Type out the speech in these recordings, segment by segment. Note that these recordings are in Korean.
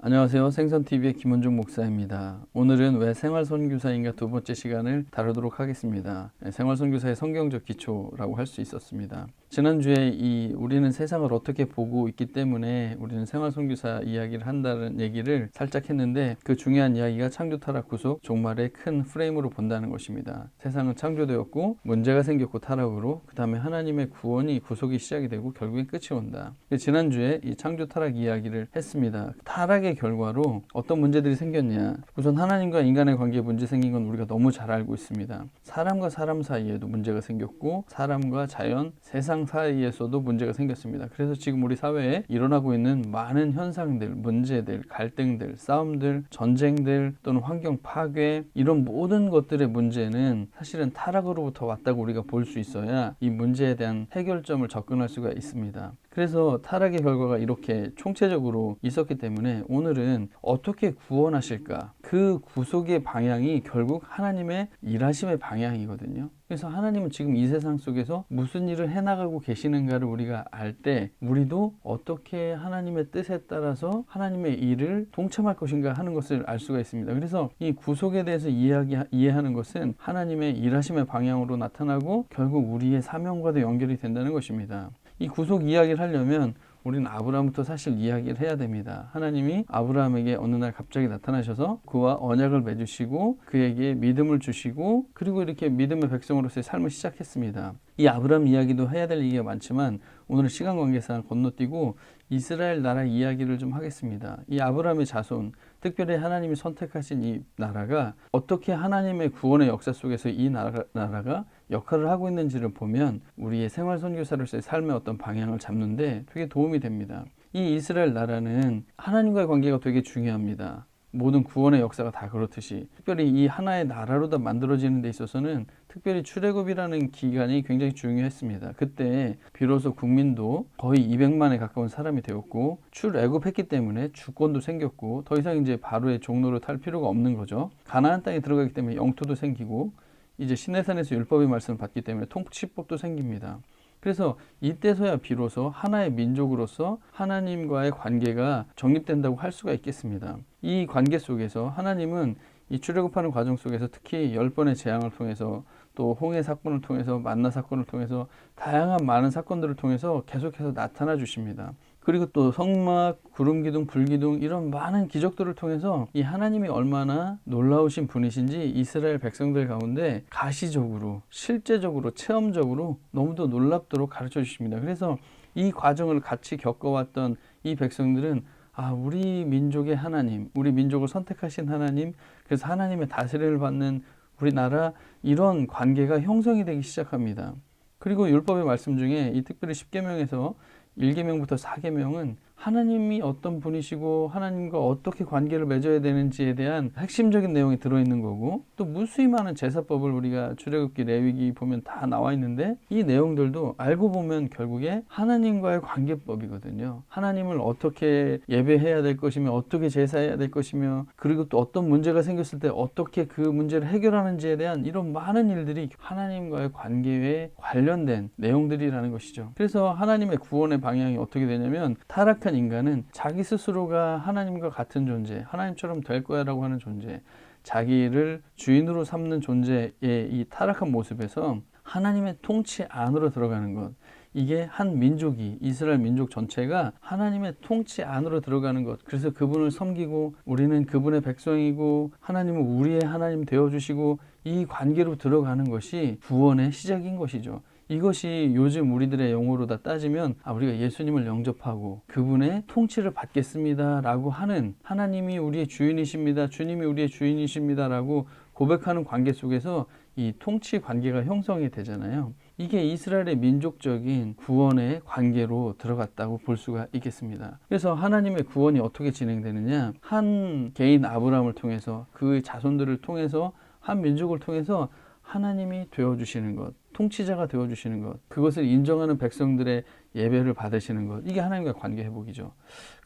안녕하세요. 생선TV의 김원중 목사입니다. 오늘은 왜 생활선교사인가 두 번째 시간을 다루도록 하겠습니다. 생활선교사의 성경적 기초라고 할 수 있었습니다. 지난주에 우리는 세상을 어떻게 보고 있기 때문에 우리는 생활선교사 이야기를 한다는 얘기를 살짝 했는데, 그 중요한 이야기가 창조 타락 구속 종말의 큰 프레임으로 본다는 것입니다. 세상은 창조되었고 문제가 생겼고 타락으로, 그 다음에 하나님의 구원이 구속이 시작이 되고 결국엔 끝이 온다. 지난주에 이 창조 타락 이야기를 했습니다. 타락의 결과로 어떤 문제들이 생겼냐. 우선 하나님과 인간의 관계에 문제 생긴 건 우리가 너무 잘 알고 있습니다. 사람과 사람 사이에도 문제가 생겼고, 사람과 자연, 세상 사이에서도 문제가 생겼습니다. 그래서 지금 우리 사회에 일어나고 있는 많은 현상들, 문제들, 갈등들, 싸움들, 전쟁들, 또는 환경 파괴, 이런 모든 것들의 문제는 사실은 타락으로부터 왔다고 우리가 볼 수 있어야 이 문제에 대한 해결점을 접근할 수가 있습니다. 그래서 타락의 결과가 이렇게 총체적으로 있었기 때문에 오늘은 어떻게 구원하실까? 그 구속의 방향이 결국 하나님의 일하심의 방향이거든요. 그래서 하나님은 지금 이 세상 속에서 무슨 일을 해나가고 계시는가를 우리가 알 때, 우리도 어떻게 하나님의 뜻에 따라서 하나님의 일을 동참할 것인가 하는 것을 알 수가 있습니다. 그래서 이 구속에 대해서 이해하는 것은 하나님의 일하심의 방향으로 나타나고 결국 우리의 사명과도 연결이 된다는 것입니다. 이 구속 이야기를 하려면 우리는 아브라함부터 사실 이야기를 해야 됩니다. 하나님이 아브라함에게 어느 날 갑자기 나타나셔서 그와 언약을 맺으시고 그에게 믿음을 주시고, 그리고 이렇게 믿음의 백성으로서의 삶을 시작했습니다. 이 아브라함 이야기도 해야 될 얘기가 많지만 오늘은 시간 관계상 건너뛰고 이스라엘 나라 이야기를 좀 하겠습니다. 이 아브라함의 자손, 특별히 하나님이 선택하신 이 나라가 어떻게 하나님의 구원의 역사 속에서 이 나라가 역할을 하고 있는지를 보면 우리의 생활 선교사로서의 삶의 어떤 방향을 잡는데 되게 도움이 됩니다. 이 이스라엘 나라는 하나님과의 관계가 되게 중요합니다. 모든 구원의 역사가 다 그렇듯이 특별히 이 하나의 나라로 다 만들어지는 데 있어서는 특별히 출애굽이라는 기간이 굉장히 중요했습니다. 그때 비로소 국민도 거의 200만에 가까운 사람이 되었고, 출애굽했기 때문에 주권도 생겼고, 더 이상 이제 바로의 종로를 탈 필요가 없는 거죠. 가나안 땅에 들어가기 때문에 영토도 생기고, 이제 시내산에서 율법의 말씀을 받기 때문에 통치법도 생깁니다. 그래서 이때서야 비로소 하나의 민족으로서 하나님과의 관계가 정립된다고 할 수가 있겠습니다. 이 관계 속에서 하나님은 이 출애굽하는 과정 속에서 특히 10번의 재앙을 통해서, 또 홍해 사건을 통해서, 만나 사건을 통해서, 다양한 많은 사건들을 통해서 계속해서 나타나 주십니다. 그리고 또 성막, 구름기둥, 불기둥, 이런 많은 기적들을 통해서 이 하나님이 얼마나 놀라우신 분이신지 이스라엘 백성들 가운데 가시적으로, 실제적으로, 체험적으로 너무도 놀랍도록 가르쳐 주십니다. 그래서 이 과정을 같이 겪어왔던 이 백성들은 우리 민족의 하나님, 우리 민족을 선택하신 하나님, 그래서 하나님의 다스림을 받는 우리나라, 이런 관계가 형성이 되기 시작합니다. 그리고 율법의 말씀 중에 이 특별히 10계명에서 1계명부터 4계명은 하나님이 어떤 분이시고 하나님과 어떻게 관계를 맺어야 되는지에 대한 핵심적인 내용이 들어있는 거고, 또 무수히 많은 제사법을 우리가 출애굽기, 레위기 보면 다 나와 있는데, 이 내용들도 알고 보면 결국에 하나님과의 관계법이거든요. 하나님을 어떻게 예배해야 될 것이며, 어떻게 제사해야 될 것이며, 그리고 또 어떤 문제가 생겼을 때 어떻게 그 문제를 해결하는지에 대한 이런 많은 일들이 하나님과의 관계에 관련된 내용들이라는 것이죠. 그래서 하나님의 구원의 방향이 어떻게 되냐면, 타락한 인간은 자기 스스로가 하나님과 같은 존재, 하나님처럼 될 거야 라고 하는 존재, 자기를 주인으로 삼는 존재의 이 타락한 모습에서 하나님의 통치 안으로 들어가는 것, 이게 한 민족이, 이스라엘 민족 전체가 하나님의 통치 안으로 들어가는 것, 그래서 그분을 섬기고 우리는 그분의 백성이고 하나님은 우리의 하나님 되어주시고, 이 관계로 들어가는 것이 구원의 시작인 것이죠. 이것이 요즘 우리들의 용어로 다 따지면 우리가 예수님을 영접하고 그분의 통치를 받겠습니다 라고 하는, 하나님이 우리의 주인이십니다, 주님이 우리의 주인이십니다 라고 고백하는 관계 속에서 이 통치 관계가 형성이 되잖아요. 이게 이스라엘의 민족적인 구원의 관계로 들어갔다고 볼 수가 있겠습니다. 그래서 하나님의 구원이 어떻게 진행되느냐, 한 개인 아브라함을 통해서, 그 자손들을 통해서, 한 민족을 통해서 하나님이 되어주시는 것, 통치자가 되어주시는 것, 그것을 인정하는 백성들의 예배를 받으시는 것, 이게 하나님과의 관계 회복이죠.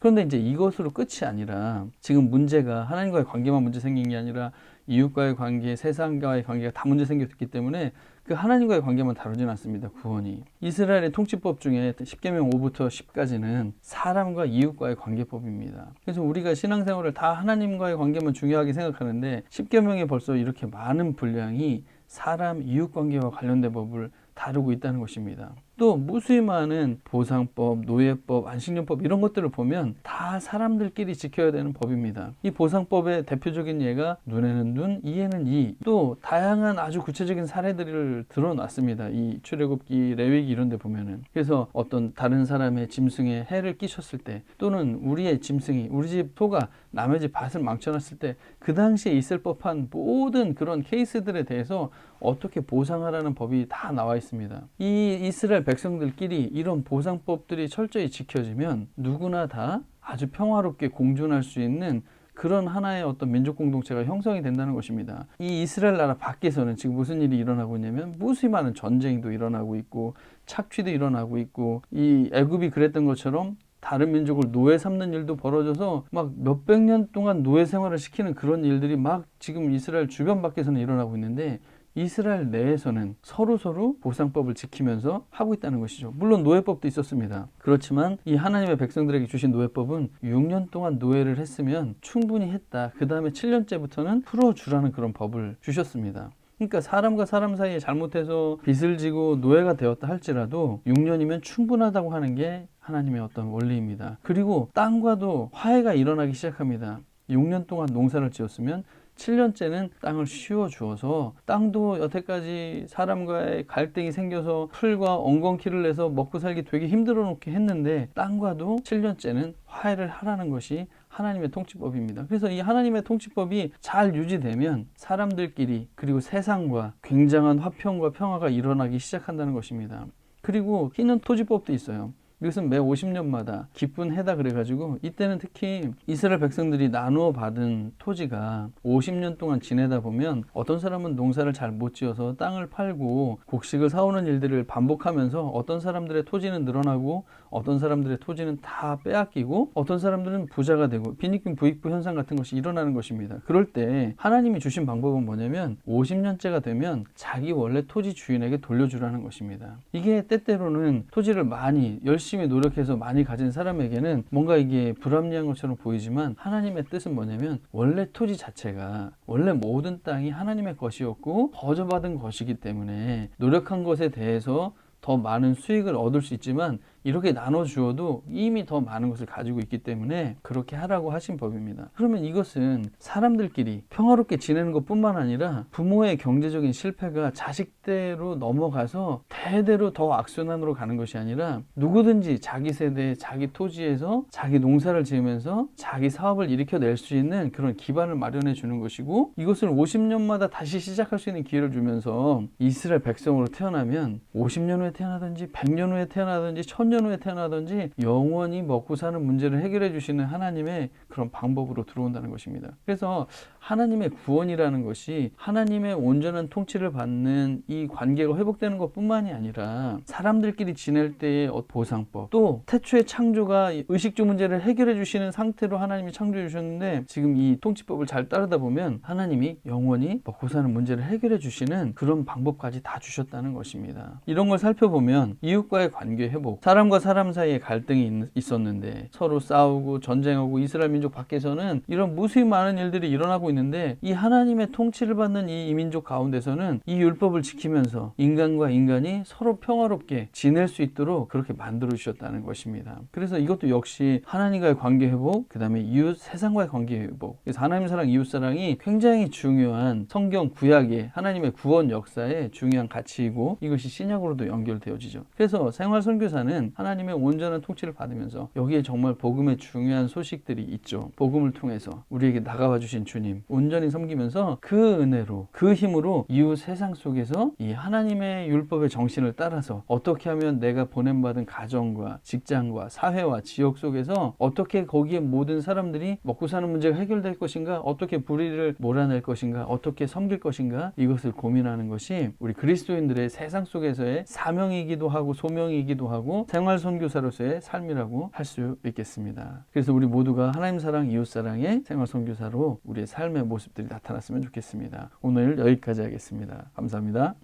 그런데 이제 이것으로 끝이 아니라 지금 문제가 하나님과의 관계만 문제 생긴 게 아니라 이웃과의 관계, 세상과의 관계가 다 문제 생겼기 때문에 그 하나님과의 관계만 다루진 않습니다. 구원이. 이스라엘의 통치법 중에 10계명 5부터 10까지는 사람과 이웃과의 관계법입니다. 그래서 우리가 신앙생활을 다 하나님과의 관계만 중요하게 생각하는데 10계명에 벌써 이렇게 많은 분량이 사람, 이웃관계와 관련된 법을 다루고 있다는 것입니다. 또 무수히 많은 보상법, 노예법, 안식년법 이런 것들을 보면 다 사람들끼리 지켜야 되는 법입니다. 이 보상법의 대표적인 예가 눈에는 눈, 이에는 이, 또 다양한 아주 구체적인 사례들을 들어놨습니다. 이 출애굽기, 레위기 이런 데 보면은. 그래서 어떤 다른 사람의 짐승에 해를 끼쳤을 때, 또는 우리의 짐승이 우리 집 소가 남의 집 밭을 망쳐놨을 때 그 당시에 있을 법한 모든 그런 케이스들에 대해서 어떻게 보상하라는 법이 다 나와 있습니다. 이 이스라엘 백성들끼리 이런 보상법들이 철저히 지켜지면 누구나 다 아주 평화롭게 공존할 수 있는 그런 하나의 어떤 민족 공동체가 형성이 된다는 것입니다. 이 이스라엘 나라 밖에서는 지금 무슨 일이 일어나고 있냐면 무수히 많은 전쟁도 일어나고 있고 착취도 일어나고 있고, 이 애굽이 그랬던 것처럼 다른 민족을 노예 삼는 일도 벌어져서 막 몇백 년 동안 노예 생활을 시키는 그런 일들이 막 지금 이스라엘 주변 밖에서는 일어나고 있는데, 이스라엘 내에서는 서로 보상법을 지키면서 하고 있다는 것이죠. 물론 노예법도 있었습니다. 그렇지만 이 하나님의 백성들에게 주신 노예법은 6년 동안 노예를 했으면 충분히 했다. 그 다음에 7년째부터는 풀어주라는 그런 법을 주셨습니다. 그러니까 사람과 사람 사이에 잘못해서 빚을 지고 노예가 되었다 할지라도 6년이면 충분하다고 하는 게 하나님의 어떤 원리입니다. 그리고 땅과도 화해가 일어나기 시작합니다. 6년 동안 농사를 지었으면 7년째는 땅을 씌워주어서, 땅도 여태까지 사람과의 갈등이 생겨서 풀과 엉겅퀴를 내서 먹고 살기 되게 힘들어 놓게 했는데 땅과도 7년째는 화해를 하라는 것이 하나님의 통치법입니다. 그래서 이 하나님의 통치법이 잘 유지되면 사람들끼리 그리고 세상과 굉장한 화평과 평화가 일어나기 시작한다는 것입니다. 그리고 희는 토지법도 있어요. 이것은 매 50년마다 기쁜 해다 그래가지고, 이때는 특히 이스라엘 백성들이 나누어 받은 토지가 50년 동안 지내다 보면 어떤 사람은 농사를 잘 못 지어서 땅을 팔고 곡식을 사오는 일들을 반복하면서 어떤 사람들의 토지는 늘어나고 어떤 사람들의 토지는 다 빼앗기고 어떤 사람들은 부자가 되고 빈익빈 부익부 현상 같은 것이 일어나는 것입니다. 그럴 때 하나님이 주신 방법은 뭐냐면 50년째가 되면 자기 원래 토지 주인에게 돌려주라는 것입니다. 이게 때때로는 토지를 많이 열심히 노력해서 많이 가진 사람에게는 뭔가 이게 불합리한 것처럼 보이지만, 하나님의 뜻은 뭐냐면 원래 토지 자체가, 원래 모든 땅이 하나님의 것이었고 거저받은 것이기 때문에 노력한 것에 대해서 더 많은 수익을 얻을 수 있지만 이렇게 나눠주어도 이미 더 많은 것을 가지고 있기 때문에 그렇게 하라고 하신 법입니다. 그러면 이것은 사람들끼리 평화롭게 지내는 것뿐만 아니라 부모의 경제적인 실패가 자식대로 넘어가서 대대로 더 악순환으로 가는 것이 아니라 누구든지 자기 세대, 자기 토지에서 자기 농사를 지으면서 자기 사업을 일으켜낼 수 있는 그런 기반을 마련해 주는 것이고, 이것을 50년마다 다시 시작할 수 있는 기회를 주면서 이스라엘 백성으로 태어나면 50년 후에 태어나든지 100년 후에 태어나든지 1000년 후에 태어나든지 영원히 먹고 사는 문제를 해결해 주시는 하나님의 그런 방법으로 들어온다는 것입니다. 그래서 하나님의 구원이라는 것이 하나님의 온전한 통치를 받는 이 관계가 회복되는 것뿐만이 아니라 사람들끼리 지낼 때의 보상법, 또 태초의 창조가 의식주 문제를 해결해 주시는 상태로 하나님이 창조해 주셨는데, 지금 이 통치법을 잘 따르다 보면 하나님이 영원히 먹고 사는 문제를 해결해 주시는 그런 방법까지 다 주셨다는 것입니다. 이런 걸 살펴보면 이웃과의 관계 회복, 사람과 사람 사이에 갈등이 있었는데 서로 싸우고 전쟁하고 이스라엘 민족 밖에서는 이런 무수히 많은 일들이 일어나고 있는데, 이 하나님의 통치를 받는 이 민족 가운데서는 이 율법을 지키면서 인간과 인간이 서로 평화롭게 지낼 수 있도록 그렇게 만들어 주셨다는 것입니다. 그래서 이것도 역시 하나님과의 관계 회복, 그 다음에 이웃 세상과의 관계 회복, 그래서 하나님 사랑, 이웃 사랑이 굉장히 중요한 성경 구약의 하나님의 구원 역사의 중요한 가치이고, 이것이 신약으로도 연결되어지죠. 그래서 생활 선교사는 하나님의 온전한 통치를 받으면서 여기에 정말 복음의 중요한 소식들이 있죠. 복음을 통해서 우리에게 나가와 주신 주님 온전히 섬기면서 그 은혜로 그 힘으로 이웃 세상 속에서 이 하나님의 율법의 정신을 따라서 어떻게 하면 내가 보냄받은 가정과 직장과 사회와 지역 속에서 어떻게 거기에 모든 사람들이 먹고 사는 문제가 해결될 것인가, 어떻게 불의를 몰아낼 것인가, 어떻게 섬길 것인가, 이것을 고민하는 것이 우리 그리스도인들의 세상 속에서의 사명이기도 하고 소명이기도 하고 생활 선교사로서의 삶이라고 할 수 있겠습니다. 그래서 우리 모두가 하나님 사랑, 이웃 사랑의 생활 선교사로 우리의 삶의 모습들이 나타났으면 좋겠습니다. 오늘 여기까지 하겠습니다. 감사합니다.